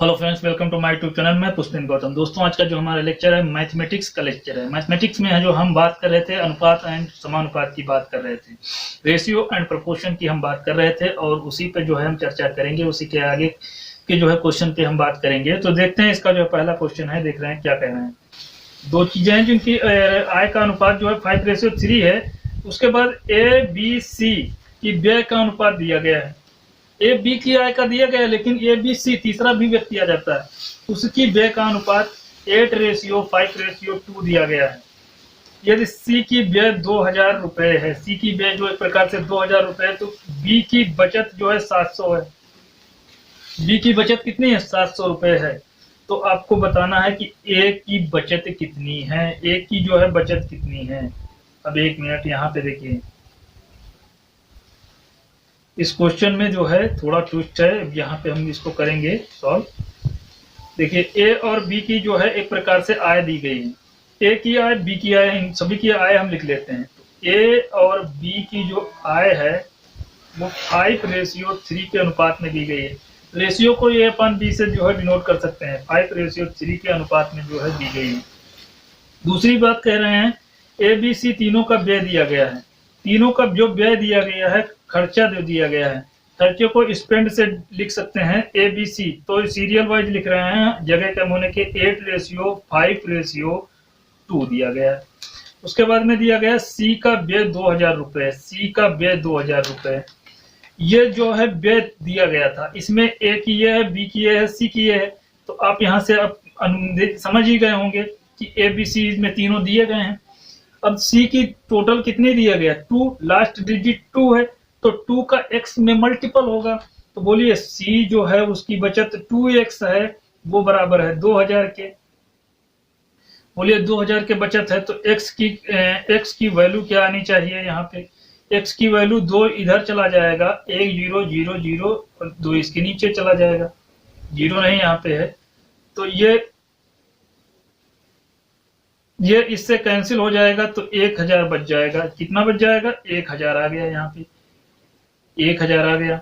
Hello friends, welcome to my YouTube channel. मैं पुष्पिन गौतम। दोस्तों, आज का जो हमारा लेक्चर है मैथमेटिक्स का लेक्चर है। मैथमेटिक्स में है जो हम बात कर रहे थे अनुपात एंड समानुपात की बात कर रहे थे, रेशियो एंड प्रोपोर्शन की हम बात कर रहे थे और उसी पे जो है हम चर्चा करेंगे। उसी के आगे के जो है क्वेश्चन पे हम बात करेंगे। तो देखते हैं इसका जो पहला क्वेश्चन है, देख रहे हैं क्या कह रहे हैं। दो चीजें हैं जिनकी आय का अनुपात जो है 5:3 है। उसके बाद ए बी सी की व्यय का अनुपात दिया गया है। ए बी की आय का दिया गया है, लेकिन ए बी सी तीसरा भी व्यक्ति आ जाता है, उसकी व्यय का अनुपात 8:5:2 दिया गया है। यदि सी की व्यय 2000 रुपए है, सी की व्यय जो एक प्रकार से 2000 रुपए है, तो बी की बचत जो है 700 है। बी की बचत कितनी है? 700 रुपए है। तो आपको बताना है कि ए की बचत कितनी है, ए की जो है बचत कितनी है। अब एक मिनट यहाँ पे देखिए, इस क्वेश्चन में जो है थोड़ा ट्विस्ट है, यहाँ पे हम इसको करेंगे सॉल्व। देखिए, ए और बी की जो है एक प्रकार से आय दी गई है। ए की आय, बी की आय, इन सभी की आय हम लिख लेते हैं। तो ए और बी की जो आय है वो 5:3 के अनुपात में दी गई है। रेशियो को ए अपन बी से जो है डिनोट कर सकते हैं। 5:3 के अनुपात में जो है दी गई है। दूसरी बात कह रहे हैं, ए बी सी तीनों का व्यय दिया गया है। तीनों का जो व्यय दिया गया है, खर्चा दे दिया गया है। खर्चे को स्पेंड से लिख सकते हैं ए बी सी, तो सीरियल वाइज लिख रहे हैं, जगह कम होने के 8:5:2 दिया गया है। उसके बाद में दिया गया सी का व्यय 2000 रुपए, सी का व्यय 2000 रुपए। ये जो है व्यय दिया गया था, इसमें ए की ये है, बी की ये है, सी की ये है। तो आप यहाँ से अब समझ ही गए होंगे कि ए बी सी में तीनों दिए गए हैं। अब सी की टोटल कितनी दिया गया? 2, लास्ट डिजिट 2 है, तो 2 का x में मल्टीपल होगा। तो बोलिए सी जो है उसकी बचत 2x है, वो बराबर है 2000 के। बोलिए 2000 के बचत है, तो x की वैल्यू क्या आनी चाहिए? यहाँ पे x की वैल्यू 2 इधर चला जाएगा, 1 0 0 0 और 2 इसके नीचे चला जाएगा, 0 नहीं यहाँ पे है। तो ये इससे कैंसिल हो जाएगा, तो 1000 बच जाएगा। कितना बच जाएगा? 1000 आ गया, यहाँ पे 1000 आ गया।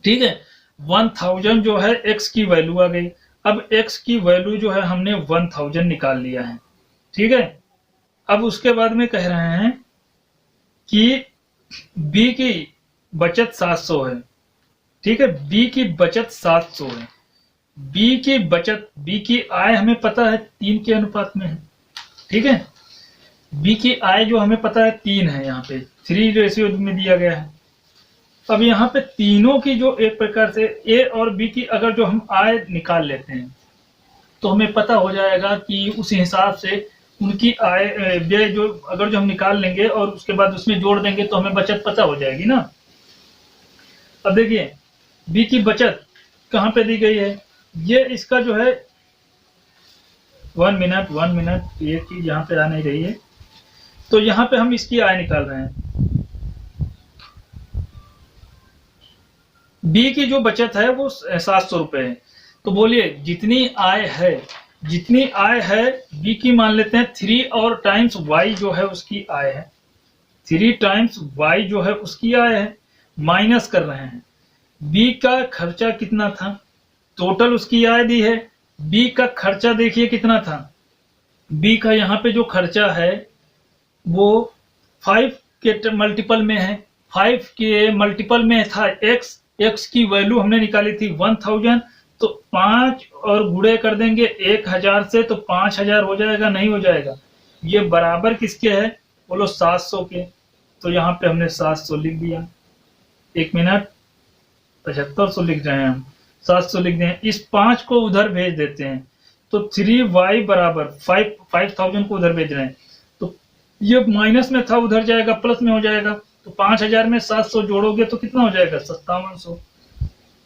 ठीक है, 1000 जो है x की वैल्यू आ गई। अब x की वैल्यू जो है हमने 1000 निकाल लिया है। ठीक है, अब उसके बाद में कह रहे हैं कि b की बचत 700 है। ठीक है, b की बचत 700 है। बी की बचत, बी की आय हमें पता है 3 के अनुपात में है। ठीक है, बी की आय जो हमें पता है 3 है, यहाँ पे 3 में दिया गया है। अब यहाँ पे तीनों की जो एक प्रकार से ए और बी की अगर जो हम आय निकाल लेते हैं, तो हमें पता हो जाएगा कि उस हिसाब से उनकी आय व्यय जो अगर जो हम निकाल लेंगे और उसके बाद उसमें जोड़ देंगे, तो हमें बचत पता हो जाएगी ना। अब देखिए, बी की बचत कहाँ पे दी गई है? ये इसका जो है 1 मिनट, ये चीज यहाँ पे आ नहीं रही है। तो यहाँ पे हम इसकी आय निकाल रहे हैं। बी की जो बचत है वो 700 रुपए है। तो बोलिए जितनी आय है बी की मान लेते हैं 3 और टाइम्स वाई जो है उसकी आय है। 3 टाइम्स वाई जो है उसकी आय है, माइनस कर रहे हैं। बी का खर्चा कितना था? टोटल उसकी आय दी है, बी का खर्चा देखिए कितना था। बी का यहाँ पे जो खर्चा है वो 5 के मल्टीपल में है, 5 के मल्टीपल में था x की वैल्यू हमने निकाली थी 1000। तो 5 और गुणे कर देंगे 1000 से, तो 5000 हो जाएगा, नहीं हो जाएगा? ये बराबर किसके है? बोलो 700 के। तो यहाँ पे हमने 700 लिख दिया। 1 मिनट, 7500 लिख रहे हैं हम, 700 लिख दें। इस 5 को उधर भेज देते हैं, तो 3y बराबर 5000 को उधर भेज रहे हैं, तो ये माइनस में था, उधर जाएगा, प्लस में हो जाएगा। तो 5000 में 700 जोड़ोगे तो कितना हो जाएगा? 5700।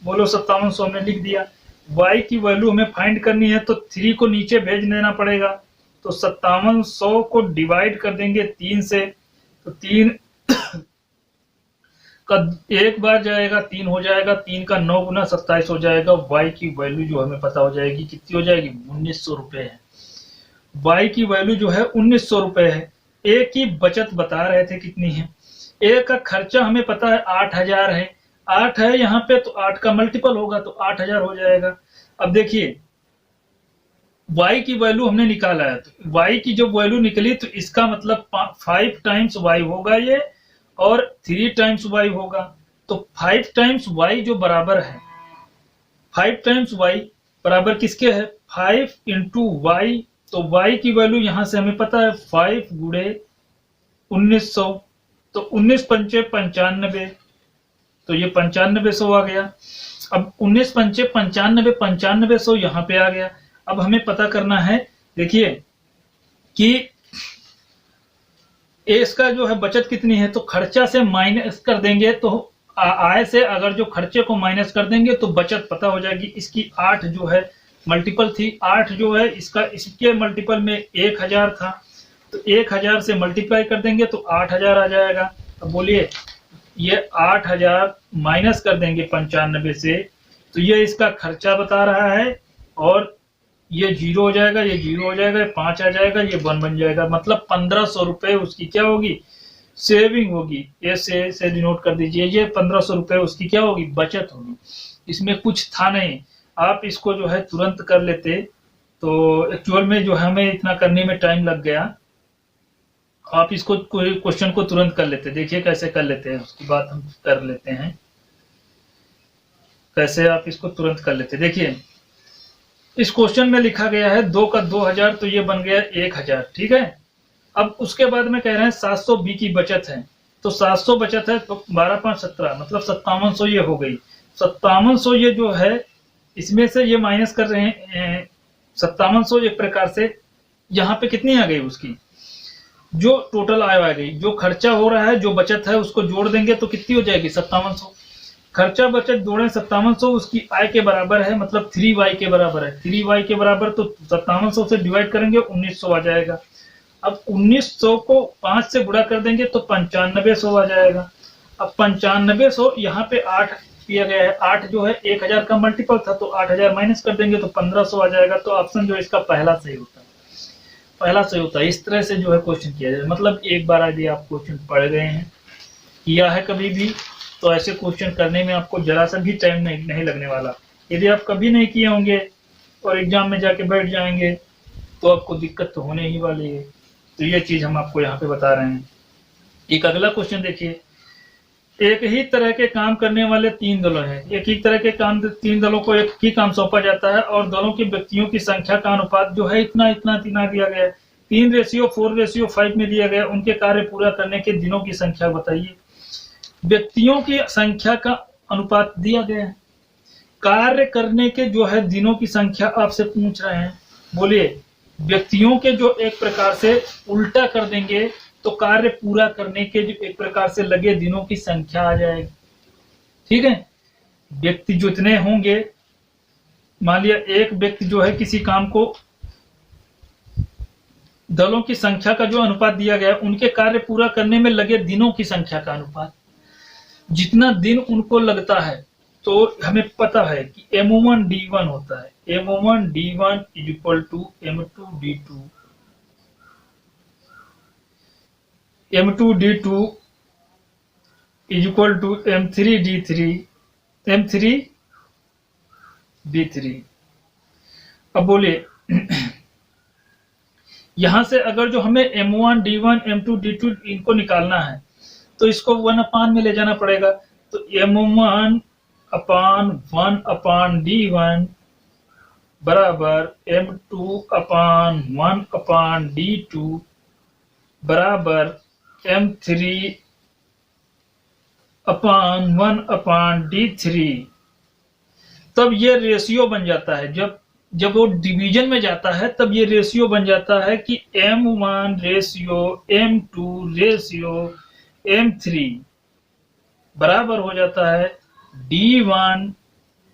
बोलो 5700 हमने लिख दिया। y की वैल्यू हमें फाइंड करनी है, तो 3 को नीचे भेज देना पड़ेगा। तो 5700 को डिवाइड कर देंगे 3 से, तो 3 का एक बार जाएगा, 3 हो जाएगा, 3 का 9 गुना 27 हो जाएगा। y की वैल्यू जो हमें पता हो जाएगी, कितनी हो जाएगी? 1900 रुपए है। y की वैल्यू जो है 1900 रुपए है। a की बचत बता रहे थे कितनी है। a का खर्चा हमें पता है 8000 है, 8 है यहाँ पे, तो 8 का मल्टीपल होगा तो 8000 हो जाएगा। अब देखिए y की वैल्यू हमने निकाला है, तो y की जब वैल्यू निकली तो इसका मतलब 5 टाइम्स y होगा ये, और 3 टाइम्स y होगा। तो 5 टाइम्स y जो बराबर है, 5 टाइम्स y बराबर किसके है, 5 इंटू वाई। तो y की वैल्यू यहां से हमें पता है 5 गुणे 1900, तो 19 पंचे 95, तो ये 9500 आ गया। अब 19 पंचे 95, 9500 यहाँ पे आ गया। अब हमें पता करना है, देखिए कि इसका जो है बचत कितनी है, तो खर्चा से माइनस कर देंगे, तो आय से अगर जो खर्चे को माइनस कर देंगे तो बचत पता हो जाएगी। इसकी 8 जो है मल्टीपल थी, 8 जो है इसका, इसके मल्टीपल में 1000 था, तो 1000 से मल्टीप्लाई कर देंगे तो 8000 आ जाएगा। अब बोलिए ये 8000 माइनस कर देंगे 95 से, तो ये इसका खर्चा बता रहा है, और ये 0 हो जाएगा, ये 0 हो जाएगा, 5 आ जाएगा, ये 1 बन जाएगा। मतलब 1500 रुपए उसकी क्या होगी, सेविंग होगी। ये से डिनोट कर दीजिए, ये 1500 रुपए उसकी क्या होगी, बचत होगी। इसमें कुछ था नहीं, आप इसको जो है तुरंत कर लेते, तो एक्चुअल में जो हमें इतना करने में टाइम लग गया, आप इसको क्वेश्चन को तुरंत कर लेते। देखिए कैसे कर लेते हैं, उसकी बात हम कर लेते हैं, कैसे आप इसको तुरंत कर लेते। देखिए इस क्वेश्चन में लिखा गया है 2 का 2000, तो ये बन गया 1000, ठीक है। अब उसके बाद में कह रहे हैं 700 बी की बचत है, तो 700 बचत है, तो 12 5 17, मतलब 5700 ये हो गई। 5700 ये जो है, इसमें से ये माइनस कर रहे हैं 5700, एक प्रकार से यहाँ पे कितनी आ गई उसकी, जो टोटल आय आ गई। जो खर्चा हो रहा है, जो बचत है, उसको जोड़ देंगे तो कितनी हो जाएगी, 5700। खर्चा बचत जोड़े 5700, उसकी आय के बराबर है, मतलब 3y के बराबर है। 3y के बराबर, तो 5700 से डिवाइड करेंगे 1900 आ जाएगा। अब 1900 को 5 से गुणा कर देंगे तो 9500 आ जाएगा। अब 9500 यहाँ पे 8 किया गया है, 8 जो है 1000 का मल्टीपल था, तो 8000 माइनस कर देंगे तो 1500 आ जाएगा। तो ऑप्शन जो है इसका पहला सही होता है, पहला सही होता है। इस तरह से जो है क्वेश्चन किया जाए, मतलब एक बार यदि आप क्वेश्चन पढ़ गए हैं, किया है कभी भी, तो ऐसे क्वेश्चन करने में आपको जरा सा भी टाइम नहीं लगने वाला। यदि आप कभी नहीं किए होंगे और एग्जाम में जाके बैठ जाएंगे तो आपको दिक्कत तो होने ही वाली है। तो ये चीज हम आपको यहाँ पे बता रहे हैं। एक अगला क्वेश्चन देखिए, एक ही तरह के काम करने वाले 3 दलों हैं। एक ही तरह के काम 3 दलों को एक ही काम सौंपा जाता है, और दलों के व्यक्तियों की संख्या का अनुपात जो है इतना इतना इतना दिया गया है, 3:4:5 में दिया गया। उनके कार्य पूरा करने के दिनों की संख्या बताइए। व्यक्तियों की संख्या का अनुपात दिया गया है, कार्य करने के जो है दिनों की संख्या आपसे पूछ रहे हैं। बोलिए व्यक्तियों के जो एक प्रकार से उल्टा कर देंगे तो कार्य पूरा करने के जो एक प्रकार से लगे दिनों की संख्या आ जाएगी, ठीक है। व्यक्ति जितने होंगे, मान लिया एक व्यक्ति जो है किसी काम को, दलों की संख्या का जो अनुपात दिया गया, उनके कार्य पूरा करने में लगे दिनों की संख्या का अनुपात, जितना दिन उनको लगता है, तो हमें पता है कि M1 D1 होता है। M1 D1 is equal to M2 D2, M2 D2 is equal to M3 D3, M3 D3। अब बोलिए यहां से अगर जो हमें M1 D1 M2 D2 इनको निकालना है, तो इसको 1/, में ले जाना पड़ेगा। तो M1/1 D1 बराबर M2/1 D2 बराबर M3/1 D3। तब ये रेशियो बन जाता है, जब वो डिवीजन में जाता है तब ये रेशियो बन जाता है कि M1 ratio M2 ratio M3 बराबर हो जाता है D1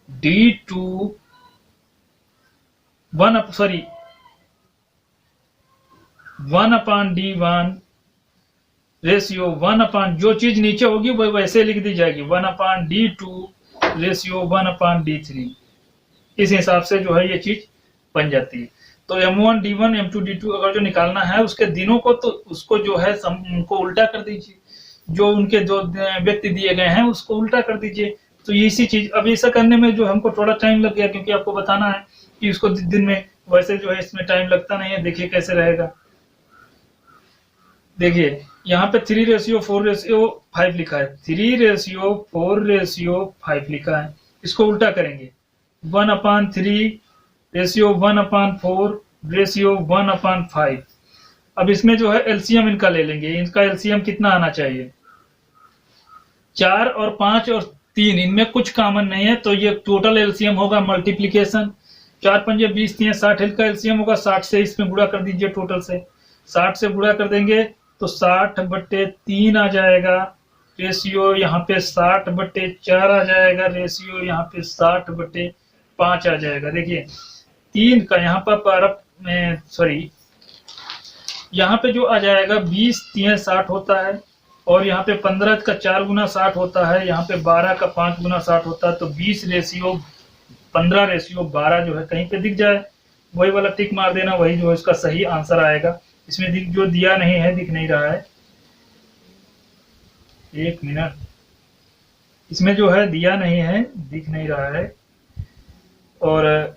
D2 1/D1 रेशियो 1/, जो चीज नीचे होगी वो वैसे लिख दी जाएगी, 1/D2 रेशियो 1/D3। इस हिसाब से जो है ये चीज बन जाती है। तो M1 D1 M2 D2 अगर जो निकालना है उसके दिनों को, तो उसको जो है उनको उल्टा कर दीजिए, जो उनके जो व्यक्ति दिए गए हैं उसको उल्टा कर दीजिए, तो इसी चीज, अब ऐसा करने में जो हमको थोड़ा टाइम लग गया, क्योंकि आपको बताना है कि उसको दिन में, वैसे जो है इसमें टाइम लगता नहीं है। देखिए कैसे रहेगा, देखिए यहाँ पे 3:4:5 लिखा है, 3:4:5 लिखा है। इसको उल्टा करेंगे, 1/3:1/4:1/5। अब इसमें जो है एलसीएम इनका ले लेंगे। इनका एलसीएम कितना आना चाहिए, 4 और 5 और 3, इनमें कुछ कॉमन नहीं है, तो ये टोटल एलसीएम होगा मल्टीप्लीकेशन। 4 पंजे 20, 3 60, इनका एलसीएम होगा 60 से इसमें गुणा कर दीजिए, टोटल से 60 से गुणा कर देंगे तो 60/3 आ जाएगा। रेशियो यहाँ पे 60/4 आ जाएगा, रेशियो यहाँ पे 60/5 आ जाएगा। देखिए 3 का यहाँ पर सॉरी, यहाँ पे जो आ जाएगा 20 3 60 होता है, और यहाँ पे 15 का 4 गुना 60 होता है, यहाँ पे 12 का 5 गुना 60 होता है। तो 20:15:12 जो है कहीं पे दिख जाए वही वाला टिक मार देना, वही जो है इसका सही आंसर आएगा। इसमें जो दिया नहीं है, दिख नहीं रहा है, 1 मिनट, इसमें जो है दिया नहीं है, दिख नहीं रहा है, और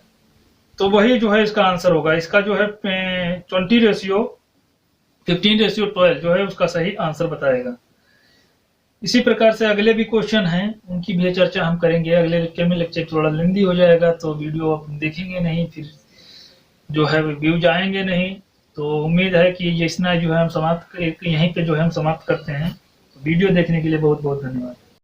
तो वही जो है इसका आंसर होगा। इसका जो है 20:15:12 जो है उसका सही आंसर बताएगा। इसी प्रकार से अगले भी क्वेश्चन हैं, उनकी भी चर्चा हम करेंगे अगले लेक्चर में। लेक्चर थोड़ा लेंदी हो जाएगा तो वीडियो आप देखेंगे नहीं, फिर जो है व्यूज आएंगे नहीं। तो उम्मीद है कि ये इतना जो है हम समाप्त, यहीं पे जो है हम समाप्त करते हैं। वीडियो देखने के लिए बहुत बहुत धन्यवाद।